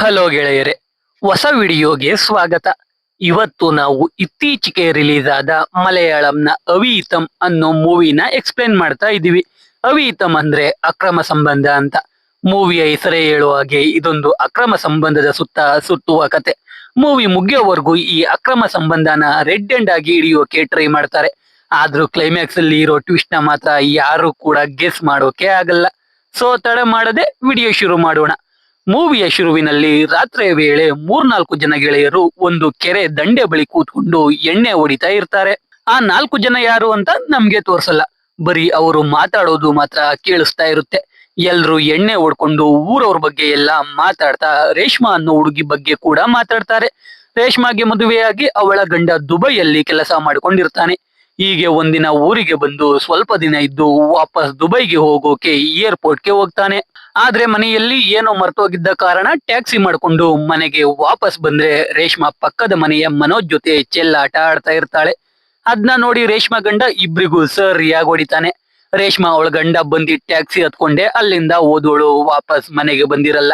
Hello ಗೆಳೆಯರೆ, ಹೊಸ ವಿಡಿಯೋಗೆ ಸ್ವಾಗತ. ಇವತ್ತು ನಾವು ಇತ್ತೀಚೆಗೆ ರಿಲೀಸ್ ಆದ ಮಲಯಾಳಂನ ಅವಿಹಿತಂ ಅನ್ನೋ ಮೂವಿನ ಎಕ್ಸ್ಪ್ಲೇನ್ ಮಾಡ್ತಾ ಇದೀವಿ. ಅವಿಹಿತಂ ಅಂದ್ರೆ ಅಕ್ರಮ ಸಂಬಂಧ ಅಂತ. ಮೂವಿಯ ಹೆಸರೇ ಹೇಳುವ ಹಾಗೆ ಇದೊಂದು ಅಕ್ರಮ ಸಂಬಂಧದ ಸುತ್ತ ಸುತ್ತುವ ಕತೆ. ಮೂವಿ ಮುಗಿಯೋವರೆಗೂ ಈ ಅಕ್ರಮ ಸಂಬಂಧನ ರೆಡ್ ಎಂಡ್ ಆಗಿ ಹಿಡಿಯೋಕೆ ಟ್ರೈ ಮಾಡ್ತಾರೆ. ಆದ್ರೂ ಕ್ಲೈಮ್ಯಾಕ್ಸ್ ಅಲ್ಲಿ ಇರೋ ಟ್ವಿಸ್ಟ್ ನ ಮಾತ್ರ ಯಾರು ಕೂಡ ಗೆಸ್ ಮಾಡೋಕೆ ಆಗಲ್ಲ. ಸೊ ತಡ ಮಾಡದೆ ವಿಡಿಯೋ ಶುರು ಮಾಡೋಣ. ಮೂವಿಯ ಶುರುವಿನಲ್ಲಿ ರಾತ್ರಿಯ ವೇಳೆ ಮೂರ್ನಾಲ್ಕು ಜನ ಗೆಳೆಯರು ಒಂದು ಕೆರೆ ದಂಡೆ ಬಳಿ ಕೂತ್ಕೊಂಡು ಎಣ್ಣೆ ಹೊಡಿತಾ ಇರ್ತಾರೆ. ಆ 4 ಜನ ಯಾರು ಅಂತ ನಮ್ಗೆ ತೋರ್ಸಲ್ಲ, ಬರೀ ಅವರು ಮಾತಾಡೋದು ಮಾತ್ರ ಕೇಳಿಸ್ತಾ ಇರುತ್ತೆ. ಎಲ್ರು ಎಣ್ಣೆ ಹೊಡ್ಕೊಂಡು ಊರವ್ರ ಬಗ್ಗೆ ಎಲ್ಲ ಮಾತಾಡ್ತಾ ರೇಷ್ಮಾ ಅನ್ನೋ ಹುಡುಗಿ ಬಗ್ಗೆ ಕೂಡ ಮಾತಾಡ್ತಾರೆ. ರೇಷ್ಮಾಗೆ ಮದುವೆಯಾಗಿ ಅವಳ ಗಂಡ ದುಬೈಯಲ್ಲಿ ಕೆಲಸ ಮಾಡ್ಕೊಂಡಿರ್ತಾನೆ. ಹೀಗೆ ಒಂದಿನ ಊರಿಗೆ ಬಂದು ಸ್ವಲ್ಪ ದಿನ ಇದ್ದು ವಾಪಸ್ ದುಬೈಗೆ ಹೋಗೋಕೆ ಏರ್ಪೋರ್ಟ್ಗೆ ಹೋಗ್ತಾನೆ. ಆದ್ರೆ ಮನೆಯಲ್ಲಿ ಏನೋ ಮರ್ತೋಗಿದ್ದ ಕಾರಣ ಟ್ಯಾಕ್ಸಿ ಮಾಡ್ಕೊಂಡು ಮನೆಗೆ ವಾಪಸ್ ಬಂದ್ರೆ ರೇಷ್ಮಾ ಪಕ್ಕದ ಮನೆಯ ಮನೋಜ್ ಜೊತೆ ಚೆಲ್ಲಾಟ ಆಡ್ತಾ ಇರ್ತಾಳೆ. ಅದ್ನ ನೋಡಿ ರೇಷ್ಮಾ ಗಂಡ ಇಬ್ರಿಗೂ ಸರಿಯಾಗಿ ಹೊಡಿತಾನೆ. ರೇಷ್ಮಾ ಅವಳ ಗಂಡ ಬಂದಿ ಟ್ಯಾಕ್ಸಿ ಹತ್ಕೊಂಡೆ ಅಲ್ಲಿಂದ ಓದೋಳು ವಾಪಸ್ ಮನೆಗೆ ಬಂದಿರಲ್ಲ.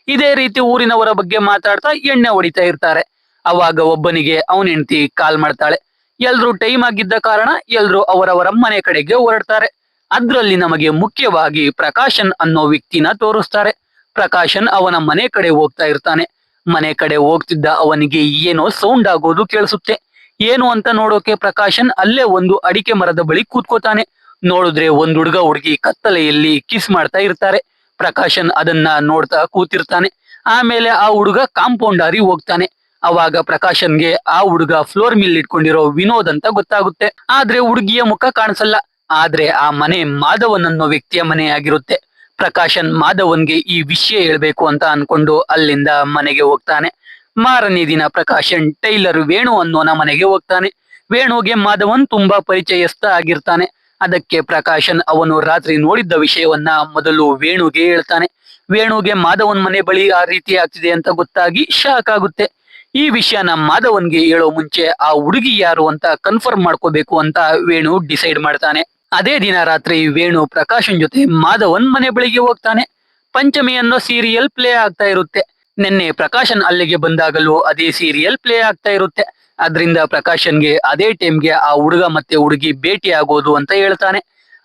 ಇದೇ ರೀತಿ ಊರಿನವರ ಬಗ್ಗೆ ಮಾತಾಡ್ತಾ ಎಣ್ಣೆ ಹೊಡಿತಾ ಇರ್ತಾರೆ. ಅವಾಗ ಒಬ್ಬನಿಗೆ ಅವನ ಹೆಂಡತಿ ಕಾಲ್ ಮಾಡ್ತಾಳೆ. ಎಲ್ರು ಟೈಮ್ ಆಗಿದ್ದ ಕಾರಣ ಎಲ್ರು ಅವರವರ ಮನೆ ಕಡೆಗೆ ಹೊರಡ್ತಾರೆ. ಅದ್ರಲ್ಲಿ ನಮಗೆ ಮುಖ್ಯವಾಗಿ ಪ್ರಕಾಶನ್ ಅನ್ನೋ ವ್ಯಕ್ತಿನ ತೋರಿಸ್ತಾರೆ. ಪ್ರಕಾಶನ್ ಅವನ ಮನೆ ಕಡೆ ಹೋಗ್ತಾ ಇರ್ತಾನೆ. ಮನೆ ಕಡೆ ಹೋಗ್ತಿದ್ದ ಅವನಿಗೆ ಏನೋ ಸೌಂಡ್ ಆಗೋದು ಕೇಳಿಸುತ್ತೆ. ಏನು ಅಂತ ನೋಡೋಕೆ ಪ್ರಕಾಶನ್ ಅಲ್ಲೇ ಒಂದು ಅಡಿಕೆ ಮರದ ಬಳಿ ಕೂತ್ಕೋತಾನೆ. ನೋಡಿದ್ರೆ ಒಂದ್ ಹುಡುಗ ಹುಡುಗಿ ಕತ್ತಲೆಯಲ್ಲಿ ಕಿಸ್ ಮಾಡ್ತಾ ಇರ್ತಾರೆ. ಪ್ರಕಾಶನ್ ಅದನ್ನ ನೋಡ್ತಾ ಕೂತಿರ್ತಾನೆ. ಆಮೇಲೆ ಆ ಹುಡುಗ ಕಾಂಪೌಂಡ್ ಹಾರಿ ಹೋಗ್ತಾನೆ. ಅವಾಗ ಪ್ರಕಾಶನ್ಗೆ ಆ ಹುಡುಗ ಫ್ಲೋರ್ ಮಿಲ್ ಇಟ್ಕೊಂಡಿರೋ ವಿನೋದ್ ಅಂತ ಗೊತ್ತಾಗುತ್ತೆ. ಆದ್ರೆ ಹುಡುಗಿಯ ಮುಖ ಕಾಣಿಸಲ್ಲ. ಆದ್ರೆ ಆ ಮನೆ ಮಾಧವನ್ ಅನ್ನೋ ವ್ಯಕ್ತಿಯ ಮನೆ ಆಗಿರುತ್ತೆ. ಪ್ರಕಾಶನ್ ಮಾಧವನ್ಗೆ ಈ ವಿಷಯ ಹೇಳ್ಬೇಕು ಅಂತ ಅನ್ಕೊಂಡು ಅಲ್ಲಿಂದ ಮನೆಗೆ ಹೋಗ್ತಾನೆ. ಮಾರನೇ ದಿನ ಪ್ರಕಾಶನ್ ಟೈಲರ್ ವೇಣು ಅನ್ನೋನ ಮನೆಗೆ ಹೋಗ್ತಾನೆ. ವೇಣುಗೆ ಮಾಧವನ್ ತುಂಬಾ ಪರಿಚಯಸ್ಥ ಆಗಿರ್ತಾನೆ. ಅದಕ್ಕೆ ಪ್ರಕಾಶನ್ ಅವನು ರಾತ್ರಿ ನೋಡಿದ್ದ ವಿಷಯವನ್ನ ಮೊದಲು ವೇಣುಗೆ ಹೇಳ್ತಾನೆ. ವೇಣುಗೆ ಮಾಧವನ್ ಮನೆ ಬಳಿ ಆ ರೀತಿ ಆಗ್ತಿದೆ ಅಂತ ಗೊತ್ತಾಗಿ ಶಾಕ್ ಆಗುತ್ತೆ. ಈ ವಿಷಯನ ಮಾಧವನ್ಗೆ ಹೇಳೋ ಮುಂಚೆ ಆ ಹುಡುಗಿ ಯಾರು ಅಂತ ಕನ್ಫರ್ಮ್ ಮಾಡ್ಕೋಬೇಕು ಅಂತ ವೇಣು ಡಿಸೈಡ್ ಮಾಡ್ತಾನೆ. ಅದೇ ದಿನ ರಾತ್ರಿ ವೇಣು ಪ್ರಕಾಶನ್ ಜೊತೆ ಮಾಧವನ್ ಮನೆ ಬಳಿಗೆ ಹೋಗ್ತಾನೆ. ಪಂಚಮಿ ಅನ್ನೋ ಸೀರಿಯಲ್ ಪ್ಲೇ ಆಗ್ತಾ ಇರುತ್ತೆ. ನಿನ್ನೆ ಪ್ರಕಾಶನ್ ಅಲ್ಲಿಗೆ ಬಂದಾಗಲೂ ಅದೇ ಸೀರಿಯಲ್ ಪ್ಲೇ ಆಗ್ತಾ ಇರುತ್ತೆ. ಅದ್ರಿಂದ ಪ್ರಕಾಶನ್ಗೆ ಅದೇ ಟೈಮ್ಗೆ ಆ ಹುಡುಗ ಮತ್ತೆ ಹುಡುಗಿ ಭೇಟಿ ಆಗೋದು ಅಂತ ಹೇಳ್ತಾನೆ.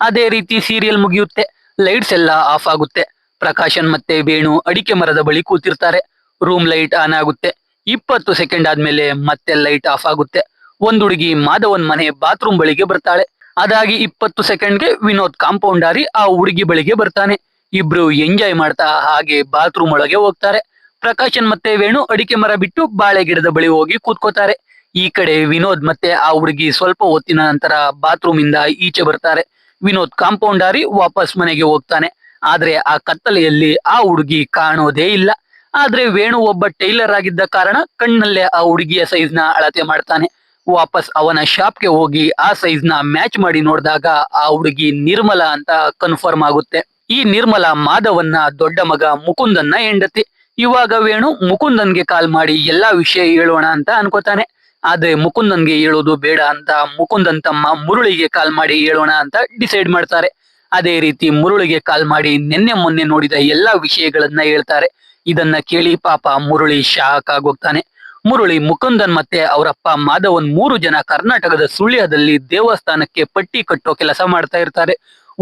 ಅದೇ ರೀತಿ ಸೀರಿಯಲ್ ಮುಗಿಯುತ್ತೆ. ಲೈಟ್ಸ್ ಎಲ್ಲ ಆಫ್ ಆಗುತ್ತೆ. ಪ್ರಕಾಶನ್ ಮತ್ತೆ ವೇಣು ಅಡಿಕೆ ಮರದ ಬಳಿ ಕೂತಿರ್ತಾರೆ. ರೂಮ್ ಲೈಟ್ ಆನ್ ಆಗುತ್ತೆ. 20 ಸೆಕೆಂಡ್ ಆದ್ಮೇಲೆ ಮತ್ತೆ ಲೈಟ್ ಆಫ್ ಆಗುತ್ತೆ. ಒಂದ್ ಹುಡುಗಿ ಮಾಧವನ್ ಮನೆ ಬಾತ್ರೂಮ್ ಬಳಿಗೆ ಬರ್ತಾಳೆ. ಅದಾಗಿ 20 ಸೆಕೆಂಡ್ಗೆ ವಿನೋದ್ ಕಾಂಪೌಂಡ್ ಹಾರಿ ಆ ಹುಡುಗಿ ಬಳಿಗೆ ಬರ್ತಾನೆ. ಇಬ್ರು ಎಂಜಾಯ್ ಮಾಡ್ತಾ ಹಾಗೆ ಬಾತ್ರೂಮ್ ಒಳಗೆ ಹೋಗ್ತಾರೆ. ಪ್ರಕಾಶನ್ ಮತ್ತೆ ವೇಣು ಅಡಿಕೆ ಮರ ಬಿಟ್ಟು ಬಾಳೆ ಗಿಡದ ಬಳಿ ಹೋಗಿ ಕೂತ್ಕೋತಾರೆ. ಈ ಕಡೆ ವಿನೋದ್ ಮತ್ತೆ ಆ ಹುಡುಗಿ ಸ್ವಲ್ಪ ಹೊತ್ತಿನ ನಂತರ ಬಾತ್ರೂಮ್ ಇಂದ ಈಚೆ ಬರ್ತಾರೆ. ವಿನೋದ್ ಕಾಂಪೌಂಡ್ ಹಾರಿ ವಾಪಸ್ ಮನೆಗೆ ಹೋಗ್ತಾನೆ. ಆದ್ರೆ ಆ ಕತ್ತಲೆಯಲ್ಲಿ ಆ ಹುಡುಗಿ ಕಾಣೋದೇ ಇಲ್ಲ. ಆದ್ರೆ ವೇಣು ಒಬ್ಬ ಟೈಲರ್ ಆಗಿದ್ದ ಕಾರಣ ಕಣ್ಣಲ್ಲೇ ಆ ಹುಡುಗಿಯ ಸೈಜ್ ನ ಅಳತೆ ಮಾಡ್ತಾನೆ. ವಾಪಸ್ ಅವನ ಶಾಪ್ಗೆ ಹೋಗಿ ಆ ಸೈಜ್ ನ ಮ್ಯಾಚ್ ಮಾಡಿ ನೋಡಿದಾಗ ಆ ಹುಡುಗಿ ನಿರ್ಮಲಾ ಅಂತ ಕನ್ಫರ್ಮ್ ಆಗುತ್ತೆ. ಈ ನಿರ್ಮಲಾ ಮಾಧವನ್ನ ದೊಡ್ಡ ಮಗ ಮುಕುಂದನ್ನ ಹೆಂಡತಿ. ಇವಾಗ ವೇಣು ಮುಕುಂದನ್ಗೆ ಕಾಲ್ ಮಾಡಿ ಎಲ್ಲಾ ವಿಷಯ ಹೇಳೋಣ ಅಂತ ಅನ್ಕೋತಾನೆ. ಆದ್ರೆ ಮುಕುಂದನ್ಗೆ ಹೇಳೋದು ಬೇಡ ಅಂತ ಮುಕುಂದನ್ ತಮ್ಮ ಮುರುಳಿಗೆ ಕಾಲ್ ಮಾಡಿ ಹೇಳೋಣ ಅಂತ ಡಿಸೈಡ್ ಮಾಡ್ತಾರೆ. ಅದೇ ರೀತಿ ಮುರುಳಿಗೆ ಕಾಲ್ ಮಾಡಿ ನಿನ್ನೆ ಮೊನ್ನೆ ನೋಡಿದ ಎಲ್ಲಾ ವಿಷಯಗಳನ್ನ ಹೇಳ್ತಾರೆ. ಇದನ್ನ ಕೇಳಿ ಪಾಪ ಮುರುಳಿ ಶಾಕ್ ಆಗೋಗ್ತಾನೆ. ಮುರುಳಿ ಮುಕುಂದನ್ ಮತ್ತೆ ಅವರಪ್ಪ ಮಾಧವನ್ 3 ಜನ ಕರ್ನಾಟಕದ ಸುಳ್ಯದಲ್ಲಿ ದೇವಸ್ಥಾನಕ್ಕೆ ಪಟ್ಟಿ ಕಟ್ಟೋ ಕೆಲಸ ಮಾಡ್ತಾ ಇರ್ತಾರೆ.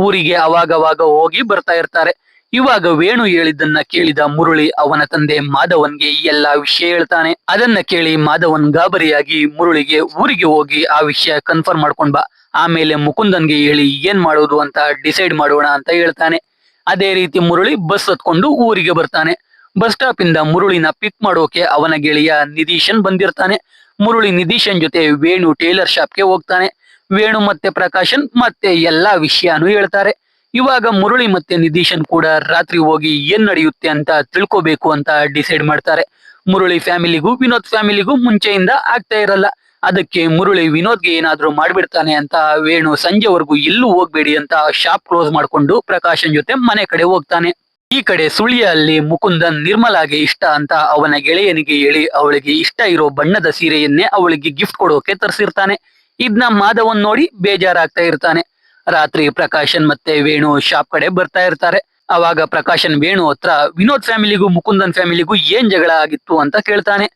ಊರಿಗೆ ಅವಾಗವಾಗ ಹೋಗಿ ಬರ್ತಾ ಇರ್ತಾರೆ. ಇವಾಗ ವೇಣು ಹೇಳಿದ್ದನ್ನ ಕೇಳಿದ ಮುರುಳಿ ಅವನ ತಂದೆ ಮಾಧವನ್ಗೆ ಎಲ್ಲಾ ವಿಷಯ ಹೇಳ್ತಾನೆ. ಅದನ್ನ ಕೇಳಿ ಮಾಧವನ್ ಗಾಬರಿಯಾಗಿ ಮುರುಳಿಗೆ ಊರಿಗೆ ಹೋಗಿ ಆ ವಿಷಯ ಕನ್ಫರ್ಮ್ ಮಾಡ್ಕೊಂಡ್ ಬಾ, ಆಮೇಲೆ ಮುಕುಂದನ್ಗೆ ಹೇಳಿ ಏನ್ ಮಾಡೋದು ಅಂತ ಡಿಸೈಡ್ ಮಾಡೋಣ ಅಂತ ಹೇಳ್ತಾನೆ. ಅದೇ ರೀತಿ ಮುರುಳಿ ಬಸ್ ಹತ್ಕೊಂಡು ಊರಿಗೆ ಬರ್ತಾನೆ. ಬಸ್ ಸ್ಟಾಪ್ ಇಂದ ಮುರುಳಿನ ಪಿಕ್ ಮಾಡೋಕೆ ಅವನ ಗೆಳೆಯ ನಿಧೀಶನ್ ಬಂದಿರ್ತಾನೆ. ಮುರುಳಿ ನಿಧೀಶನ್ ಜೊತೆ ವೇಣು ಟೇಲರ್ ಶಾಪ್ಗೆ ಹೋಗ್ತಾನೆ. ವೇಣು ಮತ್ತೆ ಪ್ರಕಾಶನ್ ಮತ್ತೆ ಎಲ್ಲಾ ವಿಷಯನೂ ಹೇಳ್ತಾರೆ. ಇವಾಗ ಮುರುಳಿ ಮತ್ತೆ ನಿಧೀಶನ್ ಕೂಡ ರಾತ್ರಿ ಹೋಗಿ ಏನ್ ನಡೆಯುತ್ತೆ ಅಂತ ತಿಳ್ಕೋಬೇಕು ಅಂತ ಡಿಸೈಡ್ ಮಾಡ್ತಾರೆ. ಮುರುಳಿ ಫ್ಯಾಮಿಲಿಗೂ ವಿನೋದ್ ಫ್ಯಾಮಿಲಿಗೂ ಮುಂಚೆಯಿಂದ ಆಗ್ತಾ ಇರಲ್ಲ. ಅದಕ್ಕೆ ಮುರುಳಿ ವಿನೋದ್ಗೆ ಏನಾದ್ರೂ ಮಾಡ್ಬಿಡ್ತಾನೆ ಅಂತ ವೇಣು ಸಂಜೆವರೆಗೂ ಎಲ್ಲೂ ಹೋಗ್ಬೇಡಿ ಅಂತ ಶಾಪ್ ಕ್ಲೋಸ್ ಮಾಡ್ಕೊಂಡು ಪ್ರಕಾಶನ್ ಜೊತೆ ಮನೆ ಕಡೆ ಹೋಗ್ತಾನೆ. ಈ ಕಡೆ ಸುಳ್ಯಲ್ಲಿ ಮುಕುಂದನ್ ನಿರ್ಮಲಾಗೆ ಇಷ್ಟ ಅಂತ ಅವನ ಗೆಳೆಯನಿಗೆ ಹೇಳಿ ಅವಳಿಗೆ ಇಷ್ಟ ಇರೋ ಬಣ್ಣದ ಸೀರೆಯನ್ನೇ ಅವಳಿಗೆ ಗಿಫ್ಟ್ ಕೊಡೋಕೆ ತರಿಸಿರ್ತಾನೆ. ಇದನ್ನ ಮಾಧವನ್ ನೋಡಿ ಬೇಜಾರಾಗ್ತಾ ಇರ್ತಾನೆ. ರಾತ್ರಿ ಪ್ರಕಾಶನ್ ಮತ್ತೆ ವೇಣು ಶಾಪ್ ಕಡೆ ಬರ್ತಾ ಇರ್ತಾರೆ. ಅವಾಗ ಪ್ರಕಾಶನ್ ವೇಣು ಹತ್ರ ವಿನೋದ್ ಫ್ಯಾಮಿಲಿಗೂ ಮುಕುಂದನ್ ಫ್ಯಾಮಿಲಿಗೂ ಏನ್ ಜಗಳ ಆಗಿತ್ತು ಅಂತ ಕೇಳ್ತಾನೆ.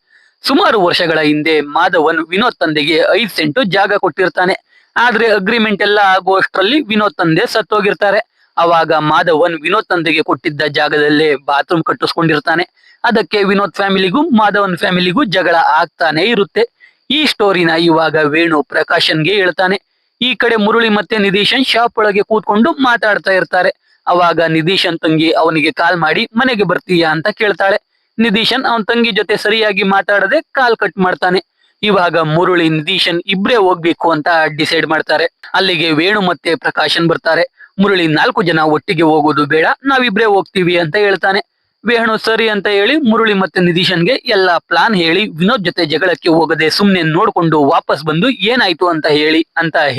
ಸುಮಾರು ವರ್ಷಗಳ ಹಿಂದೆ ಮಾಧವನ್ ವಿನೋದ್ ತಂದೆಗೆ 5 ಸೆಂಟು ಜಾಗ ಕೊಟ್ಟಿರ್ತಾನೆ. ಆದ್ರೆ ಅಗ್ರಿಮೆಂಟ್ ಎಲ್ಲ ಆಗುವಷ್ಟರಲ್ಲಿ ವಿನೋದ್ ತಂದೆ ಸತ್ತೋಗಿರ್ತಾರೆ. ಅವಾಗ ಮಾಧವನ್ ವಿನೋದ್ ತಂದೆಗೆ ಕೊಟ್ಟಿದ್ದ ಜಾಗದಲ್ಲೇ ಬಾತ್ರೂಮ್ ಕಟ್ಟಿಸ್ಕೊಂಡಿರ್ತಾನೆ. ಅದಕ್ಕೆ ವಿನೋದ್ ಫ್ಯಾಮಿಲಿಗೂ ಮಾಧವನ್ ಫ್ಯಾಮಿಲಿಗೂ ಜಗಳ ಆಗ್ತಾನೆ ಇರುತ್ತೆ. ಈ ಸ್ಟೋರಿನ ಇವಾಗ ವೇಣು ಪ್ರಕಾಶನ್ಗೆ ಹೇಳ್ತಾನೆ. ಈ ಕಡೆ ಮುರಳಿ ಮತ್ತೆ ನಿಧೀಶನ್ ಶಾಪ್ ಒಳಗೆ ಕೂತ್ಕೊಂಡು ಮಾತಾಡ್ತಾ ಇರ್ತಾರೆ. ಅವಾಗ ನಿಧೀಶನ್ ತಂಗಿ ಅವನಿಗೆ ಕಾಲ್ ಮಾಡಿ ಮನೆಗೆ ಬರ್ತೀಯಾ ಅಂತ ಕೇಳ್ತಾಳೆ. ನಿಧೀಶನ್ ಅವನ್ ತಂಗಿ ಜೊತೆ ಸರಿಯಾಗಿ ಮಾತಾಡದೆ ಕಾಲ್ ಕಟ್ ಮಾಡ್ತಾನೆ. ಇವಾಗ ಮುರಳಿ ನಿಧೀಶನ್ ಇಬ್ರೇ ಹೋಗ್ಬೇಕು ಅಂತ ಡಿಸೈಡ್ ಮಾಡ್ತಾರೆ. ಅಲ್ಲಿಗೆ ವೇಣು ಮತ್ತೆ ಪ್ರಕಾಶನ್ ಬರ್ತಾರೆ. ಮುರಳಿ 4 ಜನ ಒಟ್ಟಿಗೆ ಹೋಗೋದು ಬೇಡ, ನಾವಿಬ್ರೇ ಹೋಗ್ತೀವಿ ಅಂತ ಹೇಳ್ತಾನೆ. ವೇಣು ಸರಿ ಅಂತ ಹೇಳಿ ಮುರಳಿ ಮತ್ತೆ ನಿಧೀಶನ್ಗೆ ಎಲ್ಲಾ ಪ್ಲಾನ್ ಹೇಳಿ ವಿನೋದ್ ಜೊತೆ ಜಗಳಕ್ಕೆ ಹೋಗದೆ ಸುಮ್ನೆ ನೋಡ್ಕೊಂಡು ವಾಪಸ್ ಬಂದು ಏನಾಯ್ತು ಅಂತ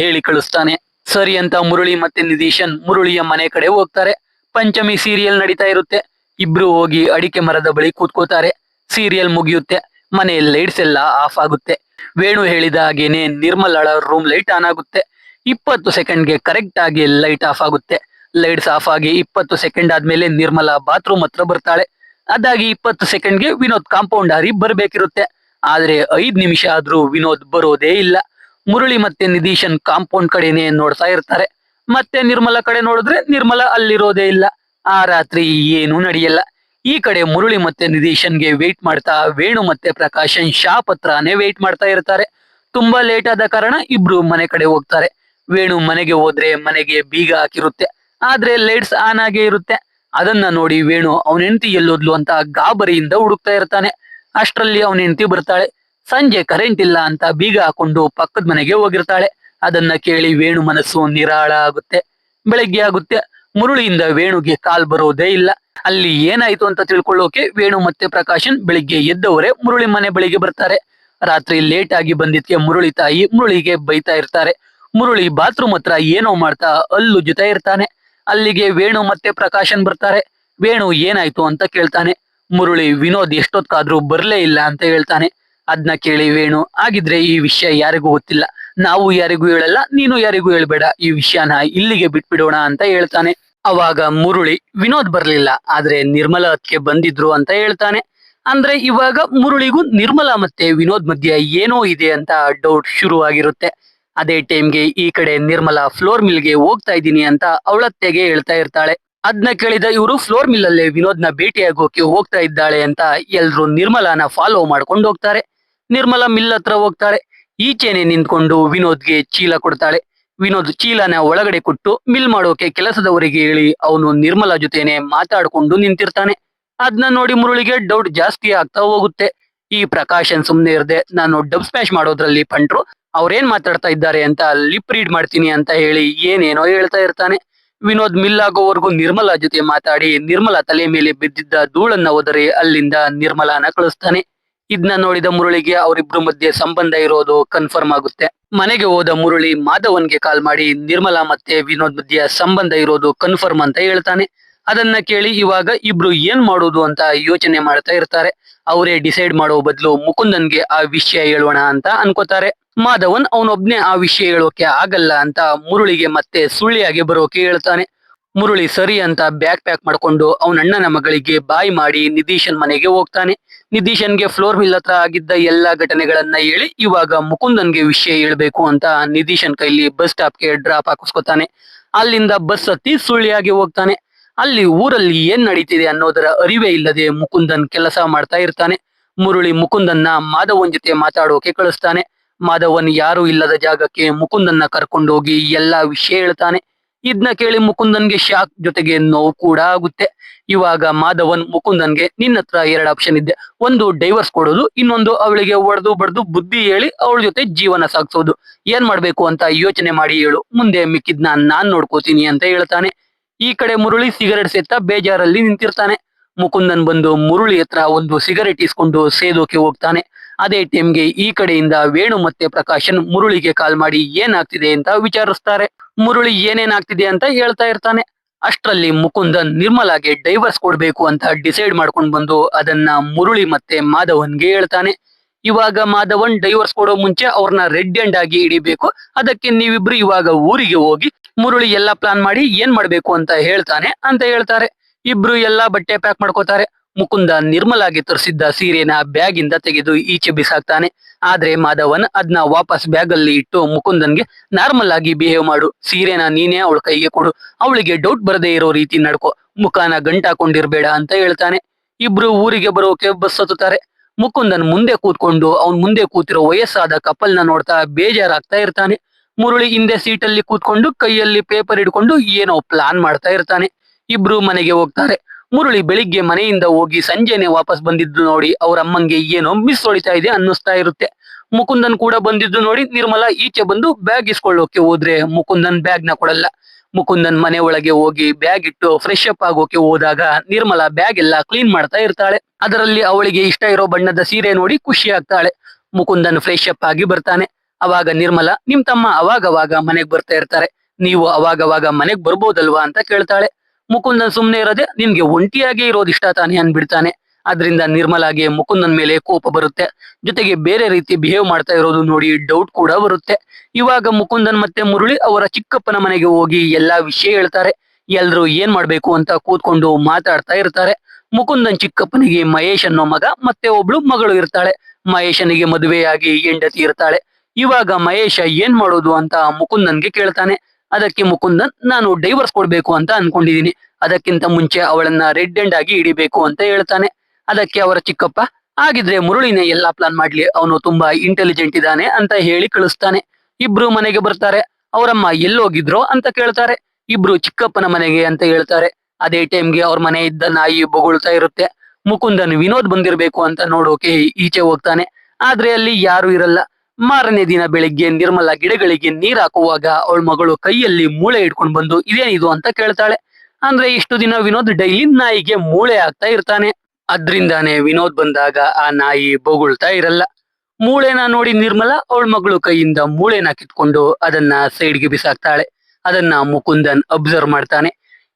ಹೇಳಿ ಕಳಿಸ್ತಾನೆ. ಸರಿ ಅಂತ ಮುರಳಿ ಮತ್ತೆ ನಿಧೀಶನ್ ಮುರಳಿಯ ಮನೆ ಕಡೆ ಹೋಗ್ತಾರೆ. ಪಂಚಮಿ ಸೀರಿಯಲ್ ನಡೀತಾ ಇರುತ್ತೆ. ಇಬ್ರು ಹೋಗಿ ಅಡಿಕೆ ಮರದ ಬಳಿ ಕೂತ್ಕೋತಾರೆ. ಸೀರಿಯಲ್ ಮುಗಿಯುತ್ತೆ. ಮನೆ ಲೈಟ್ಸ್ ಎಲ್ಲ ಆಫ್ ಆಗುತ್ತೆ. ವೇಣು ಹೇಳಿದ ಹಾಗೇನೆ ನಿರ್ಮಲಳ ರೂಮ್ ಲೈಟ್ ಆನ್ ಆಗುತ್ತೆ. 20 ಸೆಕೆಂಡ್ಗೆ ಕರೆಕ್ಟ್ ಆಗಿ ಲೈಟ್ ಆಫ್ ಆಗುತ್ತೆ. ಲೈಟ್ಸ್ ಆಫ್ ಆಗಿ 20 ಸೆಕೆಂಡ್ ಆದ್ಮೇಲೆ ನಿರ್ಮಲಾ ಬಾತ್ರೂಮ್ ಹತ್ರ ಬರ್ತಾಳೆ. ಅದಾಗಿ 20 ಸೆಕೆಂಡ್ಗೆ ವಿನೋದ್ ಕಾಂಪೌಂಡ್ ಹಾರಿ ಬರ್ಬೇಕಿರುತ್ತೆ. ಆದ್ರೆ 5 ನಿಮಿಷ ಆದ್ರೂ ವಿನೋದ್ ಬರೋದೇ ಇಲ್ಲ. ಮುರಳಿ ಮತ್ತೆ ನಿಧೀಶನ್ ಕಾಂಪೌಂಡ್ ಕಡೆನೆ ನೋಡ್ತಾ ಇರ್ತಾರೆ. ಮತ್ತೆ ನಿರ್ಮಲಾ ಕಡೆ ನೋಡಿದ್ರೆ ನಿರ್ಮಲಾ ಅಲ್ಲಿರೋದೇ ಇಲ್ಲ. ಆ ರಾತ್ರಿ ಏನೂ ನಡೆಯಲ್ಲ. ಈ ಕಡೆ ಮುರಳಿ ಮತ್ತೆ ನಿಧೀಶನ್ಗೆ ವೇಟ್ ಮಾಡ್ತಾ ವೇಣು ಮತ್ತೆ ಪ್ರಕಾಶನ್ ಶಾಪ್ ಹತ್ರನೇ ವೇಟ್ ಮಾಡ್ತಾ ಇರ್ತಾರೆ. ತುಂಬಾ ಲೇಟ್ ಆದ ಕಾರಣ ಇಬ್ರು ಮನೆ ಕಡೆ ಹೋಗ್ತಾರೆ. ವೇಣು ಮನೆಗೆ ಹೋದ್ರೆ ಮನೆಗೆ ಬೀಗ ಹಾಕಿರುತ್ತೆ. ಆದ್ರೆ ಲೈಟ್ಸ್ ಆನ್ ಆಗೇ ಇರುತ್ತೆ. ಅದನ್ನ ನೋಡಿ ವೇಣು ಅವನ ಹೆಂಡತಿ ಎಲ್ಲೋದ್ಲು ಅಂತ ಗಾಬರಿಯಿಂದ ಹುಡುಕ್ತಾ ಇರ್ತಾನೆ. ಅಷ್ಟರಲ್ಲಿ ಅವನ ಹೆಂಡತಿ ಬರ್ತಾಳೆ. ಸಂಜೆ ಕರೆಂಟ್ ಇಲ್ಲ ಅಂತ ಬೀಗ ಹಾಕೊಂಡು ಪಕ್ಕದ ಮನೆಗೆ ಹೋಗಿರ್ತಾಳೆ. ಅದನ್ನ ಕೇಳಿ ವೇಣು ಮನಸ್ಸು ನಿರಾಳ ಆಗುತ್ತೆ. ಬೆಳಗ್ಗೆ ಆಗುತ್ತೆ. ಮುರಳಿಯಿಂದ ವೇಣುಗೆ ಕಾಲ್ ಬರೋದೇ ಇಲ್ಲ. ಅಲ್ಲಿ ಏನಾಯ್ತು ಅಂತ ತಿಳ್ಕೊಳ್ಳೋಕೆ ವೇಣು ಮತ್ತೆ ಪ್ರಕಾಶನ್ ಬೆಳಿಗ್ಗೆ ಎದ್ದವರೇ ಮುರಳಿ ಮನೆ ಬಳಿಗೆ ಬರ್ತಾರೆ. ರಾತ್ರಿ ಲೇಟ್ ಆಗಿ ಬಂದಿದ್ಕೆ ಮುರಳಿ ತಾಯಿ ಮುರಳಿಗೆ ಬೈತಾ ಇರ್ತಾರೆ. ಮುರಳಿ ಬಾತ್ರೂಮ್ ಹತ್ರ ಏನೋ ಮಾಡ್ತಾ ಹಲ್ಲುಜ್ಜುತ್ತಾ ಇರ್ತಾನೆ. ಅಲ್ಲಿಗೆ ವೇಣು ಮತ್ತೆ ಪ್ರಕಾಶನ್ ಬರ್ತಾರೆ. ವೇಣು ಏನಾಯ್ತು ಅಂತ ಕೇಳ್ತಾನೆ. ಮುರಳಿ ವಿನೋದ್ ಎಷ್ಟೊತ್ತಾದ್ರೂ ಬರ್ಲೇ ಇಲ್ಲ ಅಂತ ಹೇಳ್ತಾನೆ. ಅದ್ನ ಕೇಳಿ ವೇಣು ಆಗಿದ್ರೆ ಈ ವಿಷಯ ಯಾರಿಗೂ ಗೊತ್ತಿಲ್ಲ, ನಾವು ಯಾರಿಗೂ ಹೇಳಲ್ಲ, ನೀನು ಯಾರಿಗೂ ಹೇಳ್ಬೇಡ, ಈ ವಿಷಯನ ಇಲ್ಲಿಗೆ ಬಿಟ್ಬಿಡೋಣ ಅಂತ ಹೇಳ್ತಾನೆ. ಅವಾಗ ಮುರಳಿ ವಿನೋದ್ ಬರ್ಲಿಲ್ಲ, ಆದ್ರೆ ನಿರ್ಮಲಾ ಅದಕ್ಕೆ ಬಂದಿದ್ರು ಅಂತ ಹೇಳ್ತಾನೆ. ಅಂದ್ರೆ ಇವಾಗ ಮುರಳಿಗೂ ನಿರ್ಮಲಾ ಮತ್ತೆ ವಿನೋದ್ ಮಧ್ಯೆ ಏನೋ ಇದೆ ಅಂತ ಡೌಟ್ ಶುರು ಆಗಿರುತ್ತೆ. ಅದೇ ಟೈಮ್ಗೆ ಈ ಕಡೆ ನಿರ್ಮಲಾ ಫ್ಲೋರ್ ಮಿಲ್ಗೆ ಹೋಗ್ತಾ ಇದ್ದೀನಿ ಅಂತ ಅವಳತ್ತೆಗೆ ಹೇಳ್ತಾ ಇರ್ತಾಳೆ. ಅದ್ನ ಕೇಳಿದ ಇವರು ಫ್ಲೋರ್ ಮಿಲ್ ಅಲ್ಲೇ ವಿನೋದ್ನ ಭೇಟಿಯಾಗೋಕೆ ಹೋಗ್ತಾ ಇದ್ದಾಳೆ ಅಂತ ಎಲ್ರು ನಿರ್ಮಲಾನ ಫಾಲೋ ಮಾಡ್ಕೊಂಡು ಹೋಗ್ತಾರೆ. ನಿರ್ಮಲಾ ಮಿಲ್ ಹತ್ರ ಹೋಗ್ತಾಳೆ. ಈಚೆನೆ ನಿಂತ್ಕೊಂಡು ವಿನೋದ್ಗೆ ಚೀಲ ಕೊಡ್ತಾಳೆ. ವಿನೋದ್ ಚೀಲನ ಒಳಗಡೆ ಕೊಟ್ಟು ಮಿಲ್ ಮಾಡೋಕೆ ಕೆಲಸದವರಿಗೆ ಹೇಳಿ ಅವನು ನಿರ್ಮಲಾ ಜೊತೆನೆ ಮಾತಾಡ್ಕೊಂಡು ನಿಂತಿರ್ತಾನೆ. ಅದ್ನ ನೋಡಿ ಮುರಳಿಗೆ ಡೌಟ್ ಜಾಸ್ತಿ ಆಗ್ತಾ ಹೋಗುತ್ತೆ. ಈ ಪ್ರಕಾಶನ್ ಸುಮ್ನೆ ಇರ್ದೆ ನಾನು ಡಬ್ ಸ್ಮ್ಯಾಶ್ ಮಾಡೋದ್ರಲ್ಲಿ ಪಂಟ್ರು, ಅವ್ರೇನ್ ಮಾತಾಡ್ತಾ ಇದ್ದಾರೆ ಅಂತ ಲಿಪ್ ರೀಡ್ ಮಾಡ್ತೀನಿ ಅಂತ ಹೇಳಿ ಏನೇನೋ ಹೇಳ್ತಾ ಇರ್ತಾನೆ. ವಿನೋದ್ ಮಿಲ್ ಆಗೋವರೆಗೂ ನಿರ್ಮಲಾ ಜೊತೆ ಮಾತಾಡಿ ನಿರ್ಮಲಾ ತಲೆ ಮೇಲೆ ಬಿದ್ದಿದ್ದ ಧೂಳನ್ನ ಒದರಿ ಅಲ್ಲಿಂದ ನಿರ್ಮಲಾನ ಕಳಿಸ್ತಾನೆ. ಇದನ್ನ ನೋಡಿದ ಮುರಳಿಗೆ ಅವರಿಬ್ರು ಮಧ್ಯೆ ಸಂಬಂಧ ಇರೋದು ಕನ್ಫರ್ಮ್ ಆಗುತ್ತೆ. ಮನೆಗೆ ಹೋದ ಮುರಳಿ ಮಾಧವನ್ಗೆ ಕಾಲ್ ಮಾಡಿ ನಿರ್ಮಲಾ ಮತ್ತೆ ವಿನೋದ್ ಮಧ್ಯೆ ಸಂಬಂಧ ಇರೋದು ಕನ್ಫರ್ಮ್ ಅಂತ ಹೇಳ್ತಾನೆ. ಅದನ್ನ ಕೇಳಿ ಇವಾಗ ಇಬ್ರು ಏನ್ ಮಾಡೋದು ಅಂತ ಯೋಚನೆ ಮಾಡ್ತಾ ಇರ್ತಾರೆ. ಅವರೇ ಡಿಸೈಡ್ ಮಾಡೋ ಬದಲು ಮುಕುಂದನ್ಗೆ ಆ ವಿಷಯ ಹೇಳೋಣ ಅಂತ ಅನ್ಕೋತಾರೆ. ಮಾಧವನ್ ಅವನೊಬ್ನೇ ಆ ವಿಷಯ ಹೇಳೋಕೆ ಆಗಲ್ಲ ಅಂತ ಮುರಳಿಗೆ ಮತ್ತೆ ಸುಳ್ಳಿಯಾಗಿ ಬರೋಕೆ ಹೇಳ್ತಾನೆ. ಮುರಳಿ ಸರಿ ಅಂತ ಬ್ಯಾಗ್ ಪ್ಯಾಕ್ ಮಾಡ್ಕೊಂಡು ಅವನ ಅಣ್ಣನ ಮಗಳಿಗೆ ಬಾಯ್ ಮಾಡಿ ನಿಧೀಶನ್ ಮನೆಗೆ ಹೋಗ್ತಾನೆ. ನಿಧೀಶನ್ಗೆ ಫ್ಲೋರ್ ಮಿಲ್ ಹತ್ರ ಆಗಿದ್ದ ಎಲ್ಲಾ ಘಟನೆಗಳನ್ನ ಹೇಳಿ ಇವಾಗ ಮುಕುಂದನ್ಗೆ ವಿಷಯ ಹೇಳ್ಬೇಕು ಅಂತ ನಿಧೀಶನ್ ಕೈಲಿ ಬಸ್ ಸ್ಟಾಪ್ಗೆ ಡ್ರಾಪ್ ಹಾಕಿಸ್ಕೊತಾನೆ. ಅಲ್ಲಿಂದ ಬಸ್ ಹತ್ತಿ ಸುಳ್ಳಿಯಾಗಿ ಹೋಗ್ತಾನೆ. ಅಲ್ಲಿ ಊರಲ್ಲಿ ಏನ್ ನಡೀತಿದೆ ಅನ್ನೋದರ ಅರಿವೇ ಇಲ್ಲದೆ ಮುಕುಂದನ್ ಕೆಲಸ ಮಾಡ್ತಾ ಇರ್ತಾನೆ. ಮುರಳಿ ಮುಕುಂದನ್ನ ಮಾಧವನ್ ಜೊತೆ ಮಾತಾಡೋಕೆ ಕಳಿಸ್ತಾನೆ. ಮಾಧವನ್ ಯಾರು ಇಲ್ಲದ ಜಾಗಕ್ಕೆ ಮುಕುಂದನ್ನ ಕರ್ಕೊಂಡೋಗಿ ಎಲ್ಲಾ ವಿಷಯ ಹೇಳ್ತಾನೆ. ಇದನ್ನ ಕೇಳಿ ಮುಕುಂದನ್ಗೆ ಶಾಕ್ ಜೊತೆಗೆ ನೋವು ಕೂಡ ಆಗುತ್ತೆ. ಇವಾಗ ಮಾಧವನ್ ಮುಕುಂದನ್ಗೆ ನಿನ್ನ ಹತ್ರ 2 ಆಪ್ಷನ್ ಇದೆ, ಒಂದು ಡೈವರ್ಸ್ ಕೊಡೋದು, ಇನ್ನೊಂದು ಅವಳಿಗೆ ಹೊಡೆದು ಬಡ್ದು ಬುದ್ಧಿ ಹೇಳಿ ಅವಳ ಜೊತೆ ಜೀವನ ಸಾಗಿಸೋದು. ಏನ್ ಮಾಡ್ಬೇಕು ಅಂತ ಯೋಚನೆ ಮಾಡಿ ಹೇಳು, ಮುಂದೆ ಮಿಕ್ಕಿದ್ನ ನಾನ್ ನೋಡ್ಕೋತೀನಿ ಅಂತ ಹೇಳ್ತಾನೆ. ಈ ಕಡೆ ಮುರಳಿ ಸಿಗರೆಟ್ ಸೇತ ಬೇಜಾರಲ್ಲಿ ನಿಂತಿರ್ತಾನೆ. ಮುಕುಂದನ್ ಬಂದು ಮುರಳಿ ಹತ್ರ ಒಂದು ಸಿಗರೆಟ್ ಇಸ್ಕೊಂಡು ಸೇದೋಕೆ ಹೋಗ್ತಾನೆ. ಅದೇ ಟೈಮ್ಗೆ ಈ ಕಡೆಯಿಂದ ವೇಣು ಮತ್ತೆ ಪ್ರಕಾಶನ್ ಮುರಳಿಗೆ ಕಾಲ್ ಮಾಡಿ ಏನಾಗ್ತಿದೆ ಅಂತ ವಿಚಾರಿಸ್ತಾರೆ. ಮುರಳಿ ಏನೇನಾಗ್ತಿದೆ ಅಂತ ಹೇಳ್ತಾ ಇರ್ತಾನೆ. ಅಷ್ಟರಲ್ಲಿ ಮುಕುಂದನ್ ನಿರ್ಮಲಾಗೆ ಡೈವರ್ಸ್ ಕೊಡ್ಬೇಕು ಅಂತ ಡಿಸೈಡ್ ಮಾಡ್ಕೊಂಡು ಬಂದು ಅದನ್ನ ಮುರಳಿ ಮತ್ತೆ ಮಾಧವನ್ಗೆ ಹೇಳ್ತಾನೆ. ಇವಾಗ ಮಾಧವನ್ ಡೈವರ್ಸ್ ಕೊಡೋ ಮುಂಚೆ ಅವ್ರನ್ನ ರೆಡ್ ಹ್ಯಾಂಡ್ ಆಗಿ ಹಿಡಿಬೇಕು, ಅದಕ್ಕೆ ನೀವಿಬ್ರು ಇವಾಗ ಊರಿಗೆ ಹೋಗಿ ಮುರಳಿ ಎಲ್ಲಾ ಪ್ಲಾನ್ ಮಾಡಿ ಏನ್ ಮಾಡ್ಬೇಕು ಅಂತ ಹೇಳ್ತಾನೆ ಅಂತ ಹೇಳ್ತಾರೆ. ಇಬ್ರು ಎಲ್ಲಾ ಬಟ್ಟೆ ಪ್ಯಾಕ್ ಮಾಡ್ಕೋತಾರೆ. ಮುಕುಂದ ನಿರ್ಮಲಾಗಿ ತರಿಸಿದ್ದ ಸೀರೆನ ಬ್ಯಾಗ್ ಇಂದ ತೆಗೆದು ಈಚೆ ಬಿಸಾಕ್ತಾನೆ. ಆದ್ರೆ ಮಾಧವನ್ ಅದನ್ನ ವಾಪಸ್ ಬ್ಯಾಗ್ ಅಲ್ಲಿ ಇಟ್ಟು ಮುಕುಂದನ್ಗೆ ನಾರ್ಮಲ್ ಆಗಿ ಬಿಹೇವ್ ಮಾಡು, ಸೀರೆನ ನೀನೇ ಅವಳ ಕೈಗೆ ಕೊಡು, ಅವಳಿಗೆ ಡೌಟ್ ಬರದೇ ಇರೋ ರೀತಿ ನಡ್ಕೋ, ಮುಖಾನ ಗಂಟಾಕೊಂಡಿರ್ಬೇಡ ಅಂತ ಹೇಳ್ತಾನೆ. ಇಬ್ರು ಊರಿಗೆ ಬರೋಕೆ ಬಸ್ ಹತ್ತುತ್ತಾರೆ. ಮುಕುಂದನ್ ಮುಂದೆ ಕೂತ್ಕೊಂಡು ಅವನ್ ಮುಂದೆ ಕೂತಿರೋ ವಯಸ್ಸಾದ ಕಪಲ್ನ ನೋಡ್ತಾ ಬೇಜಾರಾಗ್ತಾ ಇರ್ತಾನೆ. ಮುರಳಿ ಹಿಂದೆ ಸೀಟಲ್ಲಿ ಕೂತ್ಕೊಂಡು ಕೈಯಲ್ಲಿ ಪೇಪರ್ ಹಿಡ್ಕೊಂಡು ಏನೋ ಪ್ಲಾನ್ ಮಾಡ್ತಾ ಇರ್ತಾನೆ. ಇಬ್ರು ಮನೆಗೆ ಹೋಗ್ತಾರೆ. ಮುರಳಿ ಬೆಳಿಗ್ಗೆ ಮನೆಯಿಂದ ಹೋಗಿ ಸಂಜೆನೆ ವಾಪಸ್ ಬಂದಿದ್ದು ನೋಡಿ ಅವ್ರ ಅಮ್ಮಂಗೆ ಏನೋ ಮಿಸ್ ಹೊಡಿತಾ ಇದೆ ಅನ್ನಿಸ್ತಾ ಇರುತ್ತೆ. ಮುಕುಂದನ್ ಕೂಡ ಬಂದಿದ್ದು ನೋಡಿ ನಿರ್ಮಲಾ ಈಚೆ ಬಂದು ಬ್ಯಾಗ್ ಇಸ್ಕೊಳ್ಳೋಕೆ ಹೋದ್ರೆ ಮುಕುಂದನ್ ಬ್ಯಾಗ್ ನ ಕೊಡಲ್ಲ. ಮುಕುಂದನ್ ಮನೆ ಒಳಗೆ ಹೋಗಿ ಬ್ಯಾಗ್ ಇಟ್ಟು ಫ್ರೆಶ್ ಅಪ್ ಆಗೋಕೆ ಹೋದಾಗ ನಿರ್ಮಲಾ ಬ್ಯಾಗ್ ಎಲ್ಲ ಕ್ಲೀನ್ ಮಾಡ್ತಾ ಇರ್ತಾಳೆ. ಅದರಲ್ಲಿ ಅವಳಿಗೆ ಇಷ್ಟ ಇರೋ ಬಣ್ಣದ ಸೀರೆ ನೋಡಿ ಖುಷಿ ಆಗ್ತಾಳೆ. ಮುಕುಂದನ್ ಫ್ರೆಶ್ ಅಪ್ ಆಗಿ ಬರ್ತಾನೆ. ಅವಾಗ ನಿರ್ಮಲಾ, ನಿಮ್ ತಮ್ಮ ಅವಾಗವಾಗ ಮನೆಗ್ ಬರ್ತಾ ಇರ್ತಾರೆ, ನೀವು ಅವಾಗವಾಗ ಮನೆಗ್ ಬರ್ಬೋದಲ್ವಾ ಅಂತ ಕೇಳ್ತಾಳೆ. ಮುಕುಂದನ್ ಸುಮ್ನೆ ಇರೋದೆ, ನಿನ್ಗೆ ಒಂಟಿಯಾಗಿ ಇರೋದು ಇಷ್ಟ ತಾನೆ ಅನ್ಬಿಡ್ತಾನೆ. ಅದ್ರಿಂದ ನಿರ್ಮಲಾಗೆ ಮುಕುಂದನ್ ಮೇಲೆ ಕೋಪ ಬರುತ್ತೆ. ಜೊತೆಗೆ ಬೇರೆ ರೀತಿ ಬಿಹೇವ್ ಮಾಡ್ತಾ ಇರೋದು ನೋಡಿ ಡೌಟ್ ಕೂಡ ಬರುತ್ತೆ. ಇವಾಗ ಮುಕುಂದನ್ ಮತ್ತೆ ಮುರಳಿ ಅವರ ಚಿಕ್ಕಪ್ಪನ ಮನೆಗೆ ಹೋಗಿ ಎಲ್ಲಾ ವಿಷಯ ಹೇಳ್ತಾರೆ. ಎಲ್ರು ಏನ್ ಮಾಡ್ಬೇಕು ಅಂತ ಕೂತ್ಕೊಂಡು ಮಾತಾಡ್ತಾ ಇರ್ತಾರೆ. ಮುಕುಂದನ್ ಚಿಕ್ಕಪ್ಪನಿಗೆ ಮಹೇಶ್ ಅನ್ನೋ ಮಗ ಮತ್ತೆ ಒಬ್ಳು ಮಗಳು ಇರ್ತಾಳೆ. ಮಹೇಶನಿಗೆ ಮದುವೆಯಾಗಿ ಹೆಂಡತಿ ಇರ್ತಾಳೆ. ಇವಾಗ ಮಹೇಶ ಏನ್ ಮಾಡೋದು ಅಂತ ಮುಕುಂದನ್ಗೆ ಕೇಳ್ತಾನೆ. ಅದಕ್ಕೆ ಮುಕುಂದನ್, ನಾನು ಡೈವರ್ಸ್ ಕೊಡ್ಬೇಕು ಅಂತ ಅನ್ಕೊಂಡಿದೀನಿ, ಅದಕ್ಕಿಂತ ಮುಂಚೆ ಅವಳನ್ನ ರೆಡ್ ಹ್ಯಾಂಡ್ ಆಗಿ ಹಿಡಿಬೇಕು ಅಂತ ಹೇಳ್ತಾನೆ. ಅದಕ್ಕೆ ಅವರ ಚಿಕ್ಕಪ್ಪ, ಹಾಗಿದ್ರೆ ಮುರಳಿನೇ ಎಲ್ಲಾ ಪ್ಲಾನ್ ಮಾಡ್ಲಿ, ಅವನು ತುಂಬಾ ಇಂಟೆಲಿಜೆಂಟ್ ಇದ್ದಾನೆ ಅಂತ ಹೇಳಿ ಕಳಿಸ್ತಾನೆ. ಇಬ್ರು ಮನೆಗೆ ಬರ್ತಾರೆ. ಅವರಮ್ಮ ಎಲ್ಲೋಗಿದ್ರೋ ಅಂತ ಕೇಳ್ತಾರೆ. ಇಬ್ರು ಚಿಕ್ಕಪ್ಪನ ಮನೆಗೆ ಅಂತ ಹೇಳ್ತಾರೆ. ಅದೇ ಟೈಮ್ಗೆ ಅವ್ರ ಮನೆ ಇದ್ದ ನಾಯಿ ಬೊಗಳ್ತಾ ಇರುತ್ತೆ. ಮುಕುಂದನ್ ವಿನೋದ್ ಬಂದಿರ್ಬೇಕು ಅಂತ ನೋಡೋಕೆ ಈಚೆ ಹೋಗ್ತಾನೆ. ಆದ್ರೆ ಅಲ್ಲಿ ಯಾರು ಇರಲ್ಲ. ಮಾರನೇ ದಿನ ಬೆಳಿಗ್ಗೆ ನಿರ್ಮಲಾ ಗಿಡಗಳಿಗೆ ನೀರ್ ಹಾಕುವಾಗ ಅವಳ ಮಗಳು ಕೈಯಲ್ಲಿ ಮೂಳೆ ಇಟ್ಕೊಂಡ್ ಬಂದು ಇದೇನಿದು ಅಂತ ಕೇಳ್ತಾಳೆ. ಅಂದ್ರೆ ಇಷ್ಟು ದಿನ ವಿನೋದ್ ಡೈಲಿ ನಾಯಿಗೆ ಮೂಳೆ ಹಾಕ್ತಾ ಇರ್ತಾನೆ. ಅದ್ರಿಂದಾನೆ ವಿನೋದ್ ಬಂದಾಗ ಆ ನಾಯಿ ಬೊಗಳ್ತಾ ಇರಲ್ಲ. ಮೂಳೆನ ನೋಡಿ ನಿರ್ಮಲಾ ಅವಳ ಮಗಳು ಕೈಯಿಂದ ಮೂಳೆನ ಕಿತ್ಕೊಂಡು ಅದನ್ನ ಸೈಡ್ಗೆ ಬಿಸಾಕ್ತಾಳೆ. ಅದನ್ನ ಮುಕುಂದನ್ ಅಬ್ಸರ್ವ್ ಮಾಡ್ತಾನೆ.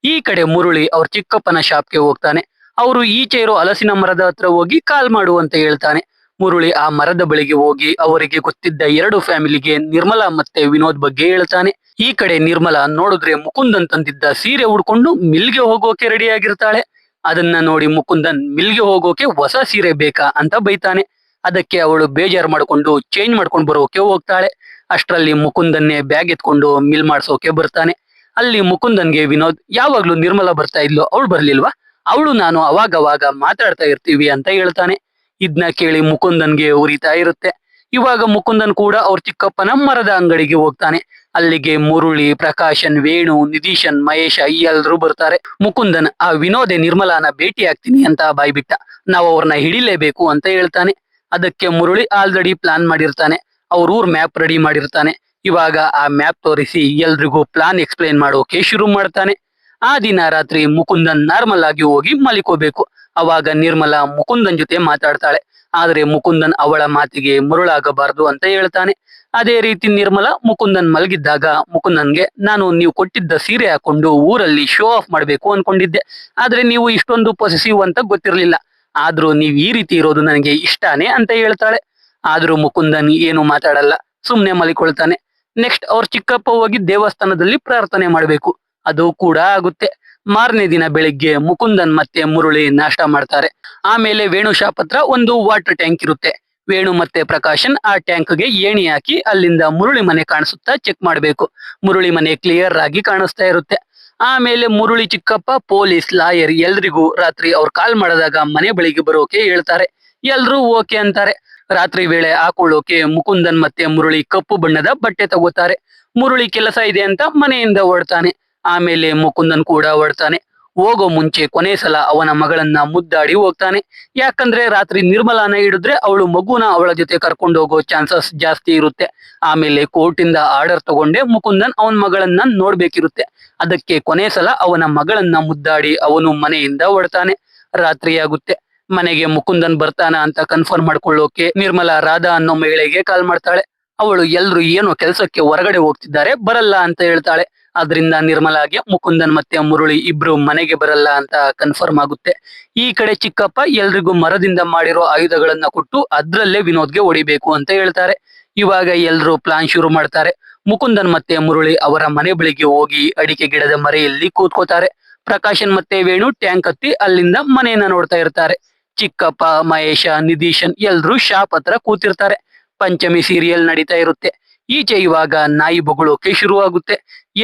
ಈ ಕಡೆ ಮುರಳಿ ಅವ್ರ ಚಿಕ್ಕಪ್ಪನ ಶಾಪ್ಗೆ ಹೋಗ್ತಾನೆ. ಅವರು ಈಚೆ ಇರೋ ಹಲಸಿನ ಮರದ ಹತ್ರ ಹೋಗಿ ಕಾಲ್ ಮಾಡು ಅಂತ ಹೇಳ್ತಾನೆ. ಮುರಳಿ ಆ ಮರದ ಬಳಿಗೆ ಹೋಗಿ ಅವರಿಗೆ ಗೊತ್ತಿದ್ದ ಎರಡು ಫ್ಯಾಮಿಲಿಗೆ ನಿರ್ಮಲಾ ಮತ್ತೆ ವಿನೋದ್ ಬಗ್ಗೆ ಹೇಳ್ತಾನೆ. ಈ ಕಡೆ ನಿರ್ಮಲಾ ನೋಡಿದ್ರೆ ಮುಕುಂದನ್ ತಂದಿದ್ದ ಸೀರೆ ಉಡ್ಕೊಂಡು ಮಿಲ್ಗೆ ಹೋಗೋಕೆ ರೆಡಿ ಆಗಿರ್ತಾಳೆ. ಅದನ್ನ ನೋಡಿ ಮುಕುಂದನ್ ಮಿಲ್ಗೆ ಹೋಗೋಕೆ ಹೊಸ ಸೀರೆ ಬೇಕಾ ಅಂತ ಬೈತಾನೆ. ಅದಕ್ಕೆ ಅವಳು ಬೇಜಾರ್ ಮಾಡ್ಕೊಂಡು ಚೇಂಜ್ ಮಾಡ್ಕೊಂಡು ಬರೋಕೆ ಹೋಗ್ತಾಳೆ. ಅಷ್ಟರಲ್ಲಿ ಮುಕುಂದನ್ನೇ ಬ್ಯಾಗ್ ಎತ್ಕೊಂಡು ಮಿಲ್ ಮಾಡ್ಸೋಕೆ ಬರ್ತಾನೆ. ಅಲ್ಲಿ ಮುಕುಂದನ್ಗೆ ವಿನೋದ್, ಯಾವಾಗ್ಲೂ ನಿರ್ಮಲಾ ಬರ್ತಾ ಇದ್ಲು, ಅವಳು ಬರ್ಲಿಲ್ವಾ, ಅವಳು ನಾನು ಅವಾಗವಾಗ ಮಾತಾಡ್ತಾ ಇರ್ತೀವಿ ಅಂತ ಹೇಳ್ತಾನೆ. ಇದ್ನ ಕೇಳಿ ಮುಕುಂದನ್ಗೆ ಉರಿತಾ ಇರುತ್ತೆ. ಇವಾಗ ಮುಕುಂದನ್ ಕೂಡ ಅವ್ರ ಚಿಕ್ಕಪ್ಪನ ಮರದ ಅಂಗಡಿಗೆ ಹೋಗ್ತಾನೆ. ಅಲ್ಲಿಗೆ ಮುರಳಿ, ಪ್ರಕಾಶನ್, ವೇಣು, ನಿಧೀಶನ್, ಮಹೇಶ ಎಲ್ರು ಬರ್ತಾರೆ. ಮುಕುಂದನ್, ಆ ವಿನೋದೆ ನಿರ್ಮಲಾನ ಭೇಟಿ ಆಗ್ತೀನಿ ಅಂತ ಬಾಯ್ಬಿಟ್ಟ, ನಾವು ಅವ್ರನ್ನ ಹಿಡಿಲೇಬೇಕು ಅಂತ ಹೇಳ್ತಾನೆ. ಅದಕ್ಕೆ ಮುರಳಿ ಆಲ್ರೆಡಿ ಪ್ಲಾನ್ ಮಾಡಿರ್ತಾನೆ. ಅವ್ರ ಊರ್ ಮ್ಯಾಪ್ ರೆಡಿ ಮಾಡಿರ್ತಾನೆ. ಇವಾಗ ಆ ಮ್ಯಾಪ್ ತೋರಿಸಿ ಎಲ್ರಿಗೂ ಪ್ಲಾನ್ ಎಕ್ಸ್ಪ್ಲೈನ್ ಮಾಡೋಕೆ ಶುರು ಮಾಡ್ತಾನೆ. ಆ ದಿನ ರಾತ್ರಿ ಮುಕುಂದನ್ ನಾರ್ಮಲ್ ಆಗಿ ಹೋಗಿ ಮಲಿಕೋಬೇಕು. ಅವಾಗ ನಿರ್ಮಲಾ ಮುಕುಂದನ್ ಜೊತೆ ಮಾತಾಡ್ತಾಳೆ. ಆದ್ರೆ ಮುಕುಂದನ್ ಅವಳ ಮಾತಿಗೆ ಮರುಳಾಗಬಾರದು ಅಂತ ಹೇಳ್ತಾನೆ. ಅದೇ ರೀತಿ ನಿರ್ಮಲಾ ಮುಕುಂದನ್ ಮಲಗಿದ್ದಾಗ ಮುಕುಂದನ್ಗೆ, ನಾನು ನೀವು ಕೊಟ್ಟಿದ್ದ ಸೀರೆ ಹಾಕೊಂಡು ಊರಲ್ಲಿ ಶೋ ಆಫ್ ಮಾಡ್ಬೇಕು ಅನ್ಕೊಂಡಿದ್ದೆ, ಆದ್ರೆ ನೀವು ಇಷ್ಟೊಂದು ಪೊಸೆಸಿವ್ ಅಂತ ಗೊತ್ತಿರ್ಲಿಲ್ಲ, ಆದ್ರೂ ನೀವ್ ಈ ರೀತಿ ಇರೋದು ನನಗೆ ಇಷ್ಟಾನೇ ಅಂತ ಹೇಳ್ತಾಳೆ. ಆದ್ರೂ ಮುಕುಂದನ್ ಏನು ಮಾತಾಡಲ್ಲ, ಸುಮ್ನೆ ಮಲಿಕೊಳ್ತಾನೆ. ನೆಕ್ಸ್ಟ್ ಅವ್ರ ಚಿಕ್ಕಪ್ಪ ಹೋಗಿ ದೇವಸ್ಥಾನದಲ್ಲಿ ಪ್ರಾರ್ಥನೆ ಮಾಡ್ಬೇಕು, ಅದು ಕೂಡ ಆಗುತ್ತೆ. ಮಾರನೇ ದಿನ ಬೆಳಿಗ್ಗೆ ಮುಕುಂದನ್ ಮತ್ತೆ ಮುರಳಿ ನಾಷ್ಟ ಮಾಡ್ತಾರೆ. ಆಮೇಲೆ ವೇಣು ಶಾಪ್ ಹತ್ರ ಒಂದು ವಾಟರ್ ಟ್ಯಾಂಕ್ ಇರುತ್ತೆ. ವೇಣು ಮತ್ತೆ ಪ್ರಕಾಶನ್ ಆ ಟ್ಯಾಂಕ್ಗೆ ಏಣಿ ಹಾಕಿ ಅಲ್ಲಿಂದ ಮುರಳಿ ಮನೆ ಕಾಣಿಸುತ್ತಾ ಚೆಕ್ ಮಾಡ್ಬೇಕು. ಮುರಳಿ ಮನೆ ಕ್ಲಿಯರ್ ಆಗಿ ಕಾಣಿಸ್ತಾ ಇರುತ್ತೆ. ಆಮೇಲೆ ಮುರಳಿ ಚಿಕ್ಕಪ್ಪ, ಪೊಲೀಸ್, ಲಾಯರ್ ಎಲ್ರಿಗೂ ರಾತ್ರಿ ಅವ್ರು ಕಾಲ್ ಮಾಡಿದಾಗ ಮನೆ ಬಳಿಗೆ ಬರೋಕೆ ಹೇಳ್ತಾರೆ. ಎಲ್ರೂ ಓಕೆ ಅಂತಾರೆ. ರಾತ್ರಿ ವೇಳೆ ಹಾಕೊಳ್ಳೋಕೆ ಮುಕುಂದನ್ ಮತ್ತೆ ಮುರಳಿ ಕಪ್ಪು ಬಣ್ಣದ ಬಟ್ಟೆ ತಗೋತಾರೆ. ಮುರಳಿ ಕೆಲಸ ಇದೆ ಅಂತ ಮನೆಯಿಂದ ಹೊರಡ್ತಾನೆ. ಆಮೇಲೆ ಮುಕುಂದನ್ ಕೂಡ ಹೊರಡ್ತಾನೆ. ಹೋಗೋ ಮುಂಚೆ ಕೊನೆ ಸಲ ಅವನ ಮಗಳನ್ನ ಮುದ್ದಾಡಿ ಹೋಗ್ತಾನೆ. ಯಾಕಂದ್ರೆ ರಾತ್ರಿ ನಿರ್ಮಲಾನ ಹಿಡಿದ್ರೆ ಅವಳು ಮಗುನ ಅವಳ ಜೊತೆ ಕರ್ಕೊಂಡು ಹೋಗೋ ಚಾನ್ಸಸ್ ಜಾಸ್ತಿ ಇರುತ್ತೆ. ಆಮೇಲೆ ಕೋರ್ಟ್ ಇಂದ ಆರ್ಡರ್ ತಗೊಂಡೆ ಮುಕುಂದನ್ ಅವನ ಮಗಳನ್ನ ನೋಡ್ಬೇಕಿರುತ್ತೆ. ಅದಕ್ಕೆ ಕೊನೆ ಸಲ ಅವನ ಮಗಳನ್ನ ಮುದ್ದಾಡಿ ಅವನು ಮನೆಯಿಂದ ಹೊರಡ್ತಾನೆ. ರಾತ್ರಿ ಆಗುತ್ತೆ. ಮನೆಗೆ ಮುಕುಂದನ್ ಬರ್ತಾನ ಅಂತ ಕನ್ಫರ್ಮ್ ಮಾಡ್ಕೊಳ್ಳೋಕೆ ನಿರ್ಮಲಾ ರಾಧಾ ಅನ್ನೋ ಮಹಿಳೆಗೆ ಕಾಲ್ ಮಾಡ್ತಾಳೆ. ಅವಳು ಎಲ್ರು ಏನೋ ಕೆಲ್ಸಕ್ಕೆ ಹೊರಗಡೆ ಹೋಗ್ತಿದ್ದಾರೆ, ಬರಲ್ಲ ಅಂತ ಹೇಳ್ತಾಳೆ. ಆದ್ರಿಂದ ನಿರ್ಮಲಾಗೆ ಮುಕುಂದನ್ ಮತ್ತೆ ಮುರಳಿ ಇಬ್ರು ಮನೆಗೆ ಬರಲ್ಲ ಅಂತ ಕನ್ಫರ್ಮ್ ಆಗುತ್ತೆ. ಈ ಕಡೆ ಚಿಕ್ಕಪ್ಪ ಎಲ್ರಿಗೂ ಮರದಿಂದ ಮಾಡಿರೋ ಆಯುಧಗಳನ್ನ ಕೊಟ್ಟು ಅದ್ರಲ್ಲೇ ವಿನೋದ್ಗೆ ಹೊಡಿಬೇಕು ಅಂತ ಹೇಳ್ತಾರೆ. ಇವಾಗ ಎಲ್ರು ಪ್ಲಾನ್ ಶುರು ಮಾಡ್ತಾರೆ. ಮುಕುಂದನ್ ಮತ್ತೆ ಮುರಳಿ ಅವರ ಮನೆ ಬಳಿಗೆ ಹೋಗಿ ಅಡಿಕೆ ಗಿಡದ ಮರೆಯಲ್ಲಿ ಕೂತ್ಕೋತಾರೆ. ಪ್ರಕಾಶನ್ ಮತ್ತೆ ವೇಣು ಟ್ಯಾಂಕ್ ಹತ್ತಿ ಅಲ್ಲಿಂದ ಮನೆಯನ್ನ ನೋಡ್ತಾ ಇರ್ತಾರೆ. ಚಿಕ್ಕಪ್ಪ, ಮಹೇಶ, ನಿಧೀಶನ್ ಎಲ್ರು ಶಾಪ್ ಹತ್ರ ಕೂತಿರ್ತಾರೆ. ಪಂಚಮಿ ಸೀರಿಯಲ್ ನಡೀತಾ ಇರುತ್ತೆ. ಈಚೆ ಇವಾಗ ನಾಯಿ ಬೊಗಳೋಕೆ ಶುರುವಾಗುತ್ತೆ.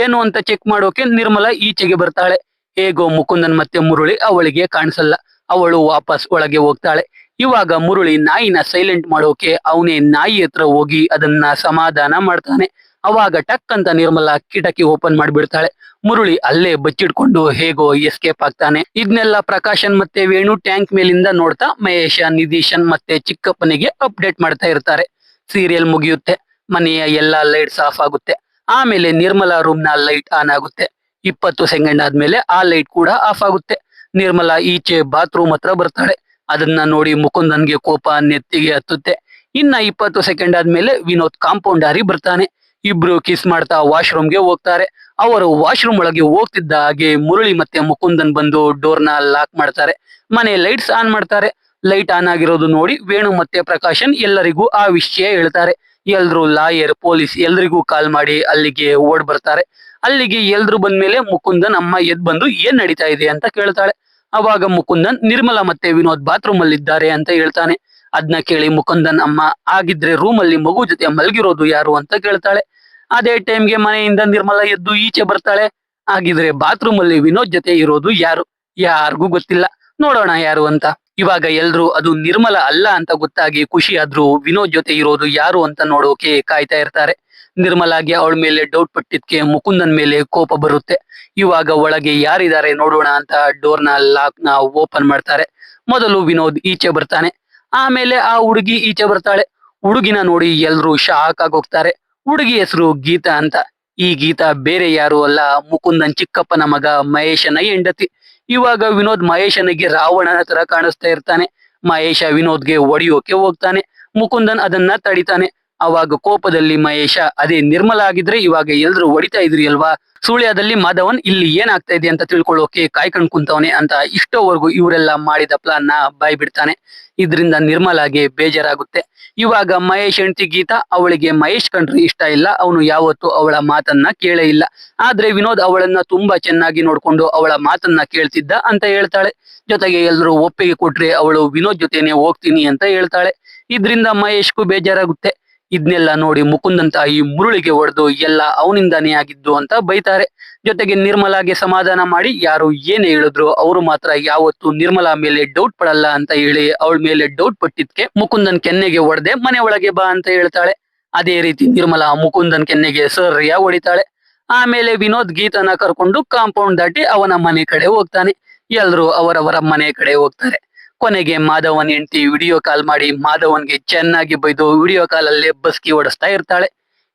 ಏನು ಅಂತ ಚೆಕ್ ಮಾಡೋಕೆ ನಿರ್ಮಲಾ ಈಚೆಗೆ ಬರ್ತಾಳೆ. ಹೇಗೋ ಮುಕುಂದನ್ ಮತ್ತೆ ಮುರಳಿ ಅವಳಿಗೆ ಕಾಣಿಸಲ್ಲ. ಅವಳು ವಾಪಸ್ ಒಳಗೆ ಹೋಗ್ತಾಳೆ. ಇವಾಗ ಮುರಳಿ ನಾಯಿನ ಸೈಲೆಂಟ್ ಮಾಡೋಕೆ ಅವನೇ ನಾಯಿ ಹತ್ರ ಹೋಗಿ ಅದನ್ನ ಸಮಾಧಾನ ಮಾಡ್ತಾನೆ. ಅವಾಗ ಟಕ್ ಅಂತ ನಿರ್ಮಲಾ ಕಿಟಕಿ ಓಪನ್ ಮಾಡ್ಬಿಡ್ತಾಳೆ. ಮುರಳಿ ಅಲ್ಲೇ ಬಚ್ಚಿಡ್ಕೊಂಡು ಹೇಗೋ ಎಸ್ಕೇಪ್ ಆಗ್ತಾನೆ. ಇದನ್ನೆಲ್ಲ ಪ್ರಕಾಶನ್ ಮತ್ತೆ ವೇಣು ಟ್ಯಾಂಕ್ ಮೇಲಿಂದ ನೋಡ್ತಾ ಮಹೇಶ, ನಿಧೀಶನ್ ಮತ್ತೆ ಚಿಕ್ಕಪ್ಪನಿಗೆ ಅಪ್ಡೇಟ್ ಮಾಡ್ತಾ ಇರ್ತಾರೆ. ಸೀರಿಯಲ್ ಮುಗಿಯುತ್ತೆ. ಮನೆಯ ಎಲ್ಲಾ ಲೈಟ್ಸ್ ಆಫ್ ಆಗುತ್ತೆ. ಆಮೇಲೆ ನಿರ್ಮಲಾ ರೂಮ್ ನ ಲೈಟ್ ಆನ್ ಆಗುತ್ತೆ. 20 ಸೆಕೆಂಡ್ ಆದ್ಮೇಲೆ ಆ ಲೈಟ್ ಕೂಡ ಆಫ್ ಆಗುತ್ತೆ. ನಿರ್ಮಲಾ ಈಚೆ ಬಾತ್ರೂಮ್ ಹತ್ರ ಬರ್ತಾಳೆ. ಅದನ್ನ ನೋಡಿ ಮುಕುಂದನ್ಗೆ ಕೋಪ ನೆತ್ತಿಗೆ ಹತ್ತುತ್ತೆ. ಇನ್ನ 20 ಸೆಕೆಂಡ್ ಆದ್ಮೇಲೆ ವಿನೋದ್ ಕಾಂಪೌಂಡ್ ಹಾರಿ ಬರ್ತಾನೆ. ಇಬ್ರು ಕಿಸ್ ಮಾಡ್ತಾ ವಾಶ್ರೂಮ್ಗೆ ಹೋಗ್ತಾರೆ. ಅವರು ವಾಶ್ರೂಮ್ ಒಳಗೆ ಹೋಗ್ತಿದ್ದ ಹಾಗೆ ಮುರಳಿ ಮತ್ತೆ ಮುಕುಂದನ್ ಬಂದು ಡೋರ್ನ ಲಾಕ್ ಮಾಡ್ತಾರೆ. ಮನೆ ಲೈಟ್ಸ್ ಆನ್ ಮಾಡ್ತಾರೆ. ಲೈಟ್ ಆನ್ ಆಗಿರೋದು ನೋಡಿ ವೇಣು ಮತ್ತೆ ಪ್ರಕಾಶನ್ ಎಲ್ಲರಿಗೂ ಆ ವಿಷಯ ಹೇಳ್ತಾರೆ. ಎಲ್ರು ಲಾಯರ್, ಪೊಲೀಸ್ ಎಲ್ರಿಗೂ ಕಾಲ್ ಮಾಡಿ ಅಲ್ಲಿಗೆ ಓಡ್ ಬರ್ತಾರೆ. ಅಲ್ಲಿಗೆ ಎಲ್ರು ಬಂದ್ಮೇಲೆ ಮುಕುಂದನ್ ಅಮ್ಮ ಎದ್ ಬಂದು ಏನ್ ನಡೀತಾ ಇದೆ ಅಂತ ಕೇಳ್ತಾಳೆ. ಅವಾಗ ಮುಕುಂದನ್ ನಿರ್ಮಲಾ ಮತ್ತೆ ವಿನೋದ್ ಬಾತ್ರೂಮ್ ಅಲ್ಲಿ ಇದ್ದಾರೆ ಅಂತ ಹೇಳ್ತಾನೆ. ಅದ್ನ ಕೇಳಿ ಮುಕುಂದನ್ ಅಮ್ಮ ಆಗಿದ್ರೆ ರೂಮ್ ಅಲ್ಲಿ ಮಗು ಜೊತೆ ಮಲಗಿರೋದು ಯಾರು ಅಂತ ಕೇಳ್ತಾಳೆ. ಅದೇ ಟೈಮ್ಗೆ ಮನೆಯಿಂದ ನಿರ್ಮಲಾ ಎದ್ದು ಈಚೆ ಬರ್ತಾಳೆ. ಆಗಿದ್ರೆ ಬಾತ್ರೂಮ್ ಅಲ್ಲಿ ವಿನೋದ್ ಜೊತೆ ಇರೋದು ಯಾರು? ಯಾರಿಗೂ ಗೊತ್ತಿಲ್ಲ. ನೋಡೋಣ ಯಾರು ಅಂತ. ಇವಾಗ ಎಲ್ರು ಅದು ನಿರ್ಮಲಾ ಅಲ್ಲ ಅಂತ ಗೊತ್ತಾಗಿ ಖುಷಿ ಆದ್ರೂ ವಿನೋದ್ ಜೊತೆ ಇರೋದು ಯಾರು ಅಂತ ನೋಡೋಕೆ ಕಾಯ್ತಾ ಇರ್ತಾರೆ. ನಿರ್ಮಲಾಗೆ ಅವಳ ಮೇಲೆ ಡೌಟ್ ಪಟ್ಟಿದ್ಕೆ ಮುಕುಂದನ್ ಮೇಲೆ ಕೋಪ ಬರುತ್ತೆ. ಇವಾಗ ಒಳಗೆ ಯಾರಿದ್ದಾರೆ ನೋಡೋಣ ಅಂತ ಡೋರ್ನ ಲಾಕ್ ನ ಓಪನ್ ಮಾಡ್ತಾರೆ. ಮೊದಲು ವಿನೋದ್ ಈಚೆ ಬರ್ತಾನೆ. ಆಮೇಲೆ ಆ ಹುಡುಗಿ ಈಚೆ ಬರ್ತಾಳೆ. ಹುಡುಗಿನ ನೋಡಿ ಎಲ್ರು ಶಾಕ್ ಆಗೋಗ್ತಾರೆ. ಹುಡುಗಿ ಹೆಸರು ಗೀತಾ ಅಂತ. ಈ ಗೀತಾ ಬೇರೆ ಯಾರು ಅಲ್ಲ, ಮುಕುಂದನ್ ಚಿಕ್ಕಪ್ಪನ ಮಗ ಮಹೇಶನ ಹೆಂಡತಿ. ಇವಾಗ ವಿನೋದ್ ಮಹೇಶನಿಗೆ ರಾವಣನ ತರ ಕಾಣಿಸ್ತಾ ಇರ್ತಾನೆ. ಮಹೇಶ ವಿನೋದ್ಗೆ ಹೊಡಿಯೋಕೆ ಹೋಗ್ತಾನೆ. ಮುಕುಂದನ್ ಅದನ್ನ ತಡಿತಾನೆ. ಅವಾಗ ಕೋಪದಲ್ಲಿ ಮಹೇಶ, ಅದೇ ನಿರ್ಮಲಾ ಆಗಿದ್ರೆ ಇವಾಗ ಎಲ್ರು ಹೊಡಿತಾ ಇದ್ರಿ ಅಲ್ವಾ, ಸುಳ್ಯದಲ್ಲಿ ಮಾಧವನ್ ಇಲ್ಲಿ ಏನಾಗ್ತಾ ಇದೆ ಅಂತ ತಿಳ್ಕೊಳ್ಳೋಕೆ ಕಾಯ್ಕೊಂಡ್ ಕುಂತವನೆ ಅಂತ ಇಷ್ಟೋವರೆಗೂ ಇವರೆಲ್ಲ ಮಾಡಿದ ಪ್ಲಾನ್ ನ ಬಾಯ್ ಬಿಡ್ತಾನೆ. ಇದ್ರಿಂದ ನಿರ್ಮಲಾಗೆ ಬೇಜಾರಾಗುತ್ತೆ. ಇವಾಗ ಮಹೇಶ್ ಹೆಂಡತಿ ಗೀತಾ, ಅವಳಿಗೆ ಮಹೇಶ್ ಕಂಡ್ರೆ ಇಷ್ಟ ಇಲ್ಲ. ಅವನು ಯಾವತ್ತೂ ಅವಳ ಮಾತನ್ನ ಕೇಳೇ ಇಲ್ಲ. ಆದ್ರೆ ವಿನೋದ್ ಅವಳನ್ನ ತುಂಬಾ ಚೆನ್ನಾಗಿ ನೋಡ್ಕೊಂಡು ಅವಳ ಮಾತನ್ನ ಕೇಳ್ತಿದ್ದ ಅಂತ ಹೇಳ್ತಾಳೆ. ಜೊತೆಗೆ ಎಲ್ರು ಒಪ್ಪಿಗೆ ಕೊಟ್ರೆ ಅವಳು ವಿನೋದ್ ಜೊತೆನೆ ಹೋಗ್ತೀನಿ ಅಂತ ಹೇಳ್ತಾಳೆ. ಇದ್ರಿಂದ ಮಹೇಶ್ಗೂ ಬೇಜಾರಾಗುತ್ತೆ. ಇದನ್ನೆಲ್ಲ ನೋಡಿ ಮುಕುಂದನ್ ತಾಯಿ ಮುರುಳಿಗೆ ಹೊಡೆದು ಎಲ್ಲ ಅವನಿಂದಾನೇ ಆಗಿದ್ದು ಅಂತ ಬೈತಾರೆ. ಜೊತೆಗೆ ನಿರ್ಮಲಾಗೆ ಸಮಾಧಾನ ಮಾಡಿ ಯಾರು ಏನೇ ಹೇಳಿದ್ರು ಅವರು ಮಾತ್ರ ಯಾವತ್ತು ನಿರ್ಮಲಾ ಮೇಲೆ ಡೌಟ್ ಪಡಲ್ಲ ಅಂತ ಹೇಳಿ ಅವಳ ಮೇಲೆ ಡೌಟ್ ಪಟ್ಟಿದ್ಕೆ ಮುಕುಂದನ್ ಕೆನ್ನೆಗೆ ಹೊಡೆದೆ ಮನೆ ಒಳಗೆ ಬಾ ಅಂತ ಹೇಳ್ತಾಳೆ. ಅದೇ ರೀತಿ ನಿರ್ಮಲಾ ಮುಕುಂದನ್ ಕೆನ್ನೆಗೆ ಸರ್ರಿಯ ಹೊಡಿತಾಳೆ. ಆಮೇಲೆ ವಿನೋದ್ ಗೀತನ ಕರ್ಕೊಂಡು ಕಾಂಪೌಂಡ್ ದಾಟಿ ಅವನ ಮನೆ ಕಡೆ ಹೋಗ್ತಾನೆ. ಎಲ್ರು ಅವರವರ ಮನೆ ಕಡೆ ಹೋಗ್ತಾರೆ. ಕೊನೆಗೆ ಮಾಧವನ್ ಹೆಂಡತಿ ವಿಡಿಯೋ ಕಾಲ್ ಮಾಡಿ ಮಾಧವನ್ಗೆ ಚೆನ್ನಾಗಿ ಬೈದು ವಿಡಿಯೋ ಕಾಲ್ ಅಲ್ಲೇ ಬಸ್ಕಿ ಓಡಿಸ್ತಾ ಇರ್ತಾಳೆ.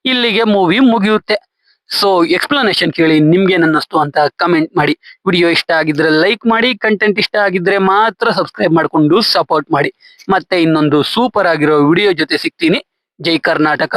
ಇಲ್ಲಿಗೆ ಮೂವಿ ಮುಗಿಯುತ್ತೆ. ಸೊ ಎಕ್ಸ್ಪ್ಲನೇಷನ್ ಕೇಳಿ ನಿಮ್ಗೆ ಅನ್ನಿಸ್ತು ಅಂತ ಕಮೆಂಟ್ ಮಾಡಿ. ವಿಡಿಯೋ ಇಷ್ಟ ಆಗಿದ್ರೆ ಲೈಕ್ ಮಾಡಿ. ಕಂಟೆಂಟ್ ಇಷ್ಟ ಆಗಿದ್ರೆ ಮಾತ್ರ ಸಬ್ಸ್ಕ್ರೈಬ್ ಮಾಡ್ಕೊಂಡು ಸಪೋರ್ಟ್ ಮಾಡಿ. ಮತ್ತೆ ಇನ್ನೊಂದು ಸೂಪರ್ ಆಗಿರೋ ವಿಡಿಯೋ ಜೊತೆ ಸಿಗ್ತೀನಿ. ಜೈ ಕರ್ನಾಟಕ.